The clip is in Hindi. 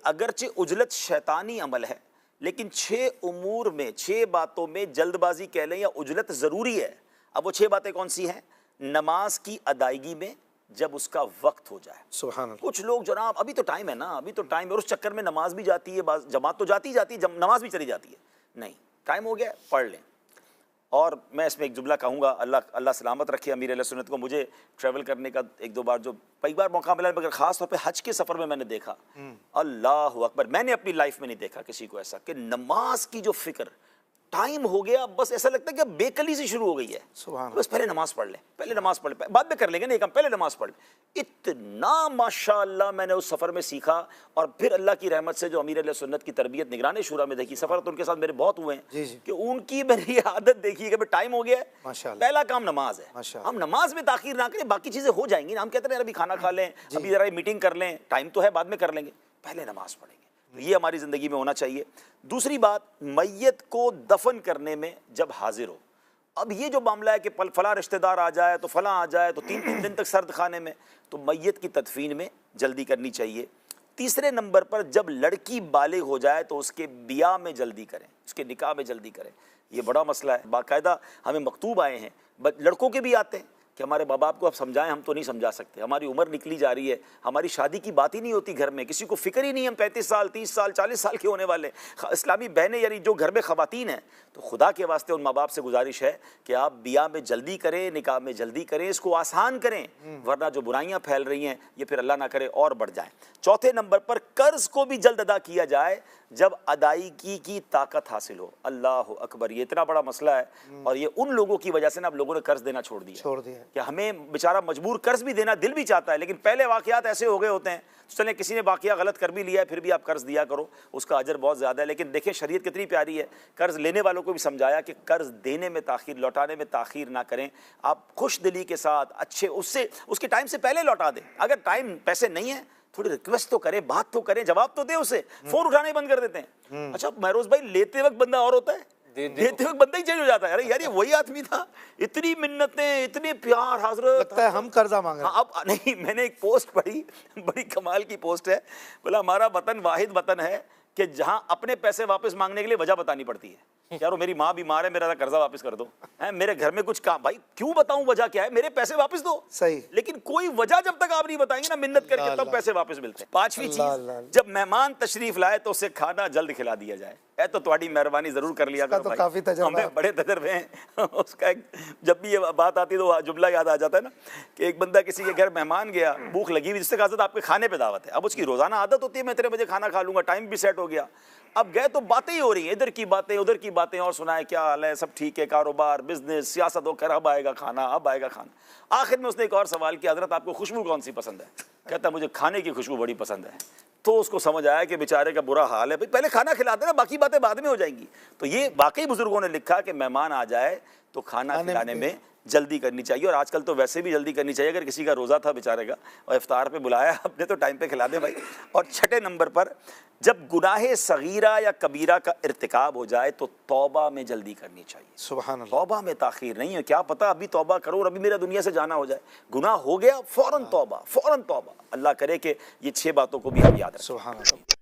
अगरचे उजलत शैतानी अमल है, लेकिन 6 उमूर में, 6 बातों में जल्दबाजी कह लें या उजलत ज़रूरी है। अब वो 6 बातें कौन सी हैं? नमाज की अदायगी में जब उसका वक्त हो जाए। सुभान अल्लाह। कुछ लोग जनाब अभी तो टाइम है ना, अभी तो टाइम है, और उस चक्कर में नमाज भी जाती है, जमात तो जाती है, नमाज भी चली जाती है। नहीं, टाइम हो गया, पढ़ लें। और मैं इसमें एक जुमला कहूँगा, अल्लाह सलामत रखे अमीर अहले सुन्नत को। मुझे ट्रैवल करने का एक दो बार कई बार मौका मिला, मगर ख़ास तौर पे हज के सफ़र में मैंने देखा, अल्लाह अकबर, मैंने अपनी लाइफ में नहीं देखा किसी को ऐसा कि नमाज की जो फ़िक्र, टाइम हो गया, बस ऐसा लगता है कि बेकली से शुरू हो गई है। बस पहले नमाज पढ़ लें, पहले नमाज पढ़ लें, बाद में कर लेंगे, नहीं काम, पहले नमाज पढ़ लें। इतना माशाअल्लाह मैंने उस सफ़र में सीखा। और फिर अल्लाह की रहमत से जो अमीर अहले सुन्नत की तरबियत निगरान शूरा में देखी, सफ़र तो उनके साथ मेरे बहुत हुए हैं कि उनकी मैंने आदत देखी कि टाइम हो गया है, पहला काम नमाज है। हम नमाज में ताख़ीर ना करें, बाकी चीज़ें हो जाएंगी ना। हम कहते हैं अभी खाना खा लें, अभी ज़रा मीटिंग कर लें, टाइम तो है, बाद में कर लेंगे, पहले नमाज पढ़ेंगे। तो ये हमारी ज़िंदगी में होना चाहिए। दूसरी बात, मैयत को दफन करने में जब हाजिर हो, अब ये जो मामला है कि फला रिश्तेदार आ जाए तो फला आ जाए तो 3-3 दिन तक सर्द खाने में, तो मैयत की तदफीन में जल्दी करनी चाहिए। तीसरे नंबर पर जब लड़की बालिग हो जाए तो उसके बिया में जल्दी करें, उसके निकाह में जल्दी करें। ये बड़ा मसला है, बाकायदा हमें मकतूब आए हैं, लड़कों के भी आते हैं कि हमारे माँ बाप को आप समझाएं, हम तो नहीं समझा सकते, हमारी उम्र निकली जा रही है, हमारी शादी की बात ही नहीं होती घर में, किसी को फिक्र ही नहीं, हम 35 साल 30 साल 40 साल के होने वाले। इस्लामी बहनें यानी जो घर में ख़वातीन हैं, तो खुदा के वास्ते उन माँ बाप से गुजारिश है कि आप बिया में जल्दी करें, निकाह में जल्दी करें, इसको आसान करें, वरना जो बुराइयाँ फैल रही हैं ये फिर अल्लाह ना करे और बढ़ जाए। चौथे नंबर पर कर्ज़ को भी जल्द अदा किया जाए जब अदायगी की ताकत हासिल हो। अल्लाह अकबर, ये इतना बड़ा मसला है, और ये उन लोगों की वजह से ना अब लोगों ने कर्ज देना छोड़ दिया कि हमें बेचारा मजबूर, कर्ज भी देना दिल भी चाहता है, लेकिन पहले वाकयात ऐसे हो गए होते हैं, चलें किसी ने वाकया गलत कर भी लिया है, फिर भी आप कर्ज दिया करो, उसका अजर बहुत ज़्यादा है। लेकिन देखें शरीयत कितनी प्यारी है, कर्ज लेने वालों को भी समझाया कि कर्ज देने में ताख़ीर, लौटाने में ताख़ीर ना करें, आप खुश दिली के साथ अच्छे उससे उसके टाइम से पहले लौटा दें। अगर टाइम पैसे नहीं है, थोड़ी रिक्वेस्ट तो करें, बात तो करें, जवाब तो दे उसे, फोन उठाने बंद कर देते हैं। अच्छा महरोज भाई, लेते वक्त बंदा और होता है, देते वक्त बंदा ही चेंज हो जाता है। अरे यार ये वही आदमी था, इतनी मिन्नतें, इतने प्यार, हजरत लगता है हम कर्जा मांग रहे हैं। अब नहीं, मैंने एक पोस्ट पढ़ी, बड़ी कमाल की पोस्ट है, बोला हमारा वतन वाहिद वतन है कि जहां अपने पैसे वापस मांगने के लिए वजह बतानी पड़ती है। यार मेरी माँ बीमार है, मेरा कर्जा वापस कर दो, है मेरे घर में कुछ काम, भाई क्यों बताऊं वजह क्या है, मेरे पैसे वापस दो। सही, लेकिन कोई वजह जब तक आप नहीं बताएंगे ना मिन्नत करके, तब पैसे वापस मिलते हैं। पांचवी चीज, जब मेहमान तशरीफ लाए तो उसे खाना जल्द खिला दिया जाए। तो तुम्हारी मेहरबानी जरूर कर लिया करो, तो काफी तजुर्बा, हमें बड़े तजर्बे हैं उसका। जब भी ये बात आती है तो जुमला याद आ जाता है ना कि एक बंदा किसी के घर मेहमान गया, भूख लगी हुई, जिससे कहा आपके खाने पे दावत है। अब उसकी रोजाना आदत होती है मैं इतने बजे खाना खा लूंगा, टाइम भी सेट हो गया। अब गए तो बातें ही हो रही हैं, इधर की बातें उधर की बातें, और सुनाए क्या हाल है, सब ठीक है, कारोबार बिजनेस सियासत होकर, अब आएगा खाना, अब आएगा खाना। आखिर में उसने एक और सवाल किया, हजरत आपको खुशबू कौन सी पसंद है? कहता मुझे खाने की खुशबू बड़ी पसंद है। तो उसको समझ आया कि बेचारे का बुरा हाल है, भाई पहले खाना खिला देना, बाकी बातें बाद में हो जाएंगी। तो ये वाकई बुजुर्गों ने लिखा कि मेहमान आ जाए तो खाना खिलाने में जल्दी करनी चाहिए, और आजकल तो वैसे भी जल्दी करनी चाहिए। अगर किसी का रोज़ा था बेचारे का और इफ्तार पे बुलाया आपने तो टाइम पे खिला दे भाई। और छठे नंबर पर, जब गुनाहे सगीरा या कबीरा का इर्तिकाब हो जाए तो तौबा में जल्दी करनी चाहिए। सुभान अल्लाह, तौबा में ताखीर नहीं है, क्या पता अभी तौबा करो और अभी मेरा दुनिया से जाना हो जाए। गुनाह हो गया, फौरन तौबा, फौरन तौबा। अल्लाह करे कि ये 6 बातों को भी हम याद रखें। सुभान अल्लाह।